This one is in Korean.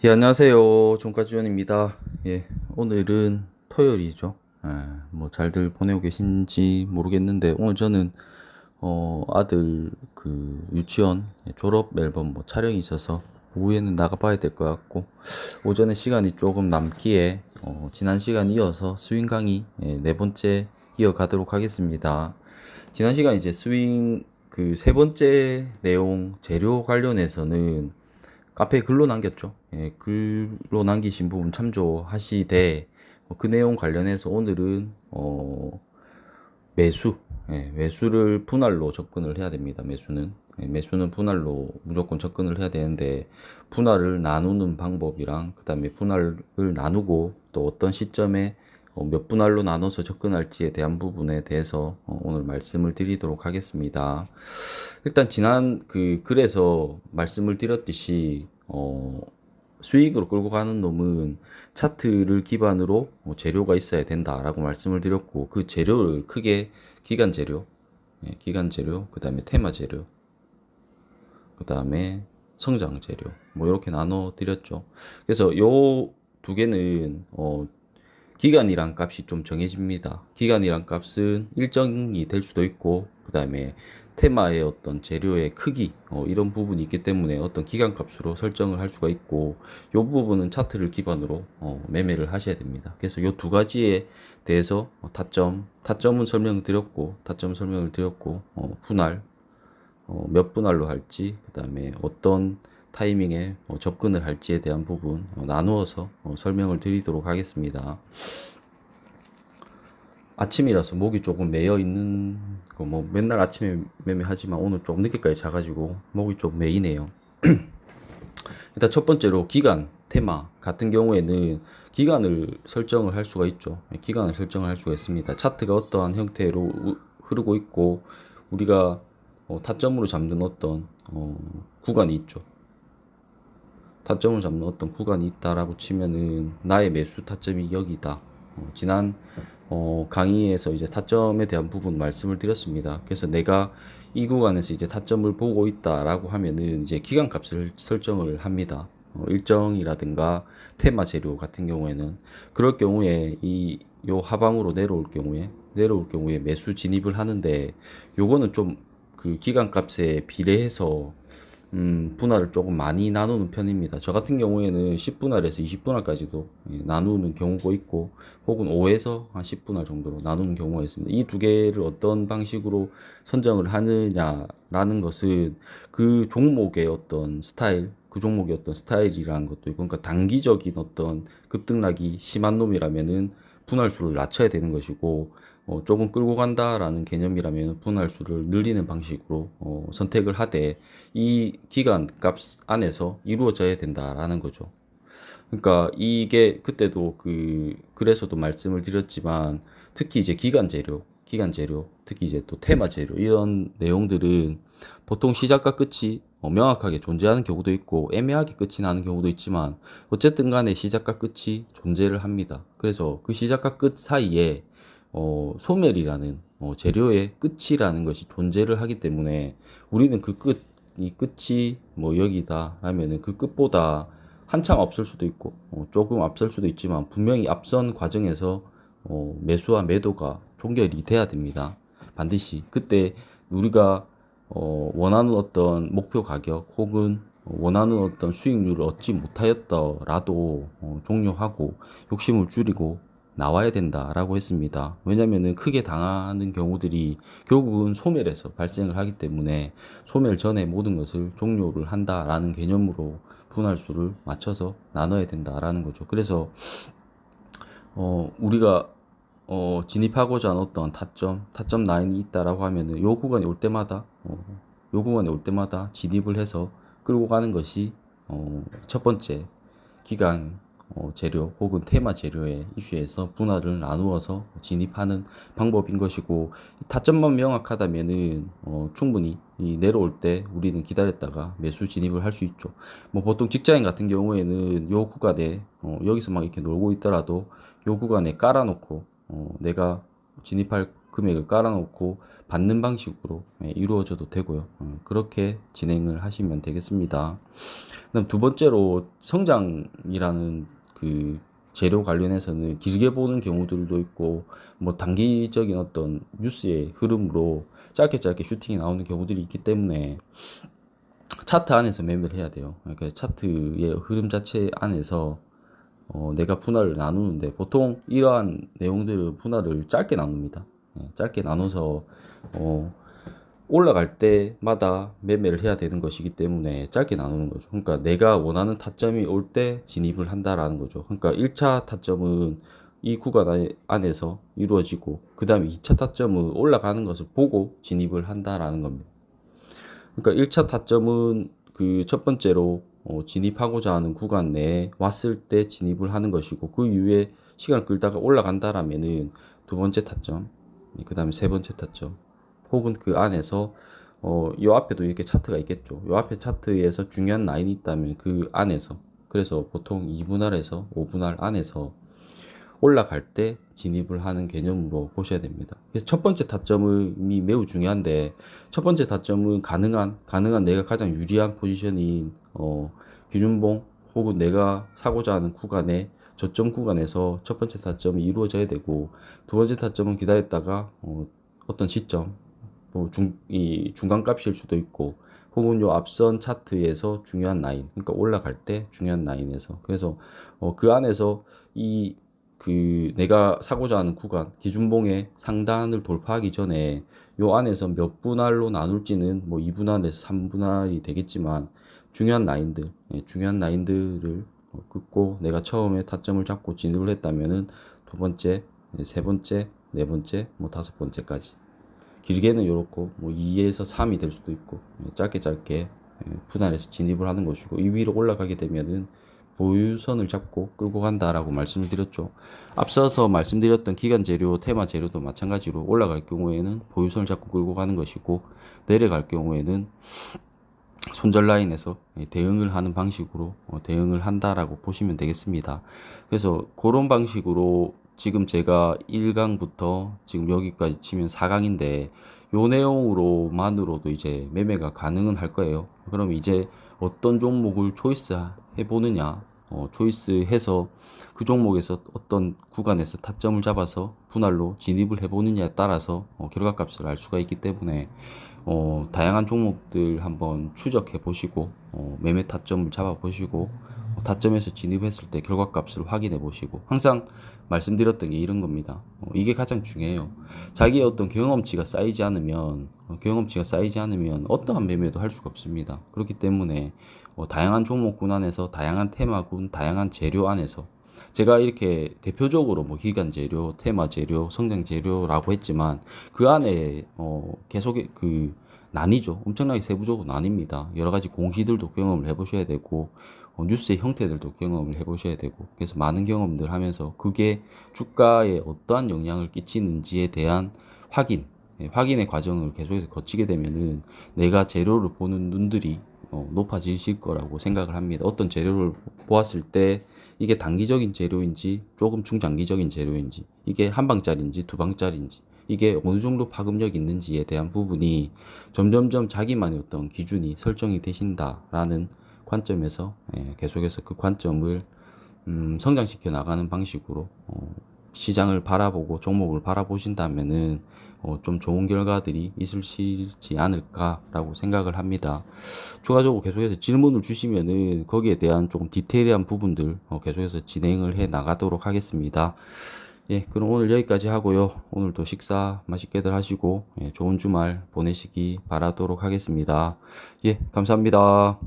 예, 안녕하세요. 종가지원입니다. 예, 오늘은 토요일이죠. 뭐 잘들 보내고 계신지 모르겠는데 오늘 저는 아들 그 유치원 졸업 앨범 뭐 촬영이 있어서 오후에는 나가봐야 될 것 같고 오전에 시간이 조금 남기에 지난 시간 이어서 스윙 강의 네 번째 이어가도록 하겠습니다. 지난 시간 이제 스윙 그 세 번째 내용 재료 관련해서는 카페에 글로 남겼죠. 예, 글로 남기신 부분 참조하시되 그 내용 관련해서 오늘은 매수, 매수를 분할로 접근을 해야 됩니다. 매수는 분할로 무조건 접근을 해야 되는데 분할을 나누는 방법이랑 그 다음에 분할을 나누고 또 어떤 시점에 몇 분할로 나눠서 접근할지에 대한 부분에 대해서 오늘 말씀을 드리도록 하겠습니다. 일단 지난 그 글에서 말씀을 드렸듯이 수익으로 끌고 가는 놈은 차트를 기반으로 재료가 있어야 된다라고 말씀을 드렸고 그 재료를 크게 기간 재료, 기간 재료, 그 다음에 테마 재료, 그 다음에 성장 재료 뭐 이렇게 나눠 드렸죠. 그래서 요 두 개는 기간이란 값이 좀 정해집니다. 기간이란 값은 일정이 될 수도 있고, 그 다음에 테마의 어떤 재료의 크기, 이런 부분이 있기 때문에 어떤 기간 값으로 설정을 할 수가 있고, 이 부분은 차트를 기반으로 매매를 하셔야 됩니다. 그래서 이 두 가지에 대해서 타점은 설명을 드렸고, 분할, 몇 분할로 할지, 그 다음에 어떤 타이밍에 접근을 할지에 대한 부분 나누어서 설명을 드리도록 하겠습니다. 아침이라서 목이 조금 메여 있는 거 뭐 맨날 아침에 매매하지만 오늘 좀 늦게까지 자가지고 목이 좀 메이네요. 일단 첫 번째로 기간 테마 같은 경우에는 기간을 설정을 할 수가 있죠. 기간을 설정을 할 수가 있습니다. 차트가 어떠한 형태로 흐르고 있고 우리가 타점으로 잡는 어떤 구간이 있죠. 타점을 잡는 어떤 구간이 있다라고 치면은 나의 매수 타점이 여기다. 지난 강의에서 이제 타점에 대한 부분 말씀을 드렸습니다. 그래서 내가 이 구간에서 이제 타점을 보고 있다라고 하면은 이제 기간 값을 설정을 합니다. 일정이라든가 테마 재료 같은 경우에는 그럴 경우에 요 하방으로 내려올 경우에 매수 진입을 하는데 요거는 좀 그 기간 값에 비례해서 분할을 조금 많이 나누는 편입니다. 저 같은 경우에는 10분할에서 20분할까지도 나누는 경우가 있고, 혹은 5에서 한 10분할 정도로 나누는 경우가 있습니다. 이 두 개를 어떤 방식으로 선정을 하느냐라는 것은 그 종목의 어떤 스타일, 그 종목의 어떤 스타일이라는 것도 있고, 그러니까 단기적인 어떤 급등락이 심한 놈이라면은 분할수를 낮춰야 되는 것이고, 조금 끌고 간다라는 개념이라면 분할수를 늘리는 방식으로 선택을 하되 이 기간 값 안에서 이루어져야 된다라는 거죠. 그러니까 이게 그때도 그 글에서도 말씀을 드렸지만 특히 이제 기간 재료, 특히 이제 또 테마 재료 이런 내용들은 보통 시작과 끝이 명확하게 존재하는 경우도 있고 애매하게 끝이 나는 경우도 있지만 어쨌든 간에 시작과 끝이 존재를 합니다. 그래서 그 시작과 끝 사이에 소멸이라는 재료의 끝이라는 것이 존재를 하기 때문에 우리는 이 끝이 뭐 여기다 하면은 그 끝보다 한참 앞설 수도 있고 조금 앞설 수도 있지만 분명히 앞선 과정에서 매수와 매도가 종결이 돼야 됩니다. 반드시 그때 우리가 원하는 어떤 목표 가격 혹은 원하는 어떤 수익률을 얻지 못하였더라도 종료하고 욕심을 줄이고 나와야 된다라고 했습니다. 왜냐면은 크게 당하는 경우들이 결국은 소멸에서 발생을 하기 때문에 소멸 전에 모든 것을 종료를 한다라는 개념으로 분할수를 맞춰서 나눠야 된다라는 거죠. 그래서 우리가 진입하고자 하는 어떤 타점 라인이 있다라고 하면은 요 구간에 올 때마다 진입을 해서 끌고 가는 것이 첫 번째 기간 재료 혹은 테마 재료의 이슈에서 분할을 나누어서 진입하는 방법인 것이고 타점만 명확하다면은 충분히 이 내려올 때 우리는 기다렸다가 매수 진입을 할 수 있죠. 뭐 보통 직장인 같은 경우에는 요 구간에 여기서 막 이렇게 놀고 있더라도 요 구간에 깔아놓고 내가 진입할 금액을 깔아놓고 받는 방식으로 이루어져도 되고요. 그렇게 진행을 하시면 되겠습니다. 그다음 두 번째로 성장이라는 그 재료 관련해서는 길게 보는 경우들도 있고 뭐 단기적인 어떤 뉴스의 흐름으로 짧게 슈팅이 나오는 경우들이 있기 때문에 차트 안에서 매매를 해야 돼요. 그러니까 차트의 흐름 자체 안에서 내가 분할을 나누는데 보통 이러한 내용들은 분할을 짧게 나눕니다. 짧게 나눠서 올라갈 때마다 매매를 해야 되는 것이기 때문에 짧게 나누는 거죠. 그러니까 내가 원하는 타점이 올 때 진입을 한다라는 거죠. 그러니까 1차 타점은 이 구간 안에서 이루어지고 그 다음에 2차 타점은 올라가는 것을 보고 진입을 한다라는 겁니다. 그러니까 1차 타점은 그 첫 번째로 진입하고자 하는 구간 내에 왔을 때 진입을 하는 것이고 그 이후에 시간을 끌다가 올라간다라면은 두 번째 타점, 그 다음에 세 번째 타점 혹은 그 안에서 요 앞에도 이렇게 차트가 있겠죠. 요 앞에 차트에서 중요한 라인이 있다면 그 안에서 그래서 보통 2분할에서 5분할 안에서 올라갈 때 진입을 하는 개념으로 보셔야 됩니다. 그래서 첫 번째 타점이 매우 중요한데 첫 번째 타점은 가능한 내가 가장 유리한 포지션인 기준봉 혹은 내가 사고자 하는 구간에 저점 구간에서 첫 번째 타점이 이루어져야 되고 두 번째 타점은 기다렸다가 어떤 시점 이 중간값일 수도 있고 혹은 요 앞선 차트에서 중요한 라인 그러니까 올라갈 때 중요한 라인에서 그래서 그 안에서 이 그 내가 사고자 하는 구간 기준봉의 상단을 돌파하기 전에 요 안에서 몇 분할로 나눌지는 뭐 2분할에서 3분할이 되겠지만 중요한 라인들을 긋고 내가 처음에 타점을 잡고 진입을 했다면은 두 번째, 세 번째, 네 번째, 뭐 다섯 번째까지 길게는 이렇고 뭐 2에서 3이 될 수도 있고 짧게 분할해서 진입을 하는 것이고 이 위로 올라가게 되면은 보유선을 잡고 끌고 간다라고 말씀을 드렸죠. 앞서서 말씀드렸던 기간 재료, 테마 재료도 마찬가지로 올라갈 경우에는 보유선을 잡고 끌고 가는 것이고 내려갈 경우에는 손절 라인에서 대응을 하는 방식으로 대응을 한다라고 보시면 되겠습니다. 그래서 그런 방식으로 지금 제가 1강부터 지금 여기까지 치면 4강인데 요 내용으로만으로도 이제 매매가 가능은 할 거예요. 그럼 이제 어떤 종목을 초이스 해보느냐 초이스해서 그 종목에서 어떤 구간에서 타점을 잡아서 분할로 진입을 해보느냐에 따라서 결과값을 알 수가 있기 때문에 다양한 종목들 한번 추적해 보시고 매매 타점을 잡아 보시고 타점에서 진입했을 때 결과값을 확인해 보시고 항상 말씀드렸던 게 이런 겁니다. 이게 가장 중요해요. 자기의 어떤 경험치가 쌓이지 않으면 어떠한 매매도 할 수가 없습니다. 그렇기 때문에 다양한 종목군 안에서 다양한 테마군 다양한 재료 안에서 제가 이렇게 대표적으로 뭐 기간 재료, 테마 재료, 성장 재료라고 했지만 그 안에 계속 그 나뉘죠. 엄청나게 세부적으로 나뉩니다. 여러 가지 공시들도 경험을 해보셔야 되고 뉴스의 형태들도 경험을 해보셔야 되고 그래서 많은 경험들 하면서 그게 주가에 어떠한 영향을 끼치는지에 대한 확인의 과정을 계속해서 거치게 되면은 내가 재료를 보는 눈들이 높아지실 거라고 생각을 합니다. 어떤 재료를 보았을 때 이게 단기적인 재료인지 조금 중장기적인 재료인지 이게 한 방짜리인지 두 방짜리인지 이게 어느 정도 파급력이 있는지에 대한 부분이 점점점 자기만의 어떤 기준이 설정이 되신다라는 관점에서 계속해서 그 관점을 성장시켜 나가는 방식으로 시장을 바라보고 종목을 바라보신다면은 좀 좋은 결과들이 있으시지 않을까라고 생각을 합니다. 추가적으로 계속해서 질문을 주시면은 거기에 대한 조금 디테일한 부분들 계속해서 진행을 해 나가도록 하겠습니다. 예, 그럼 오늘 여기까지 하고요. 오늘도 식사 맛있게들 하시고 좋은 주말 보내시기 바라도록 하겠습니다. 예, 감사합니다.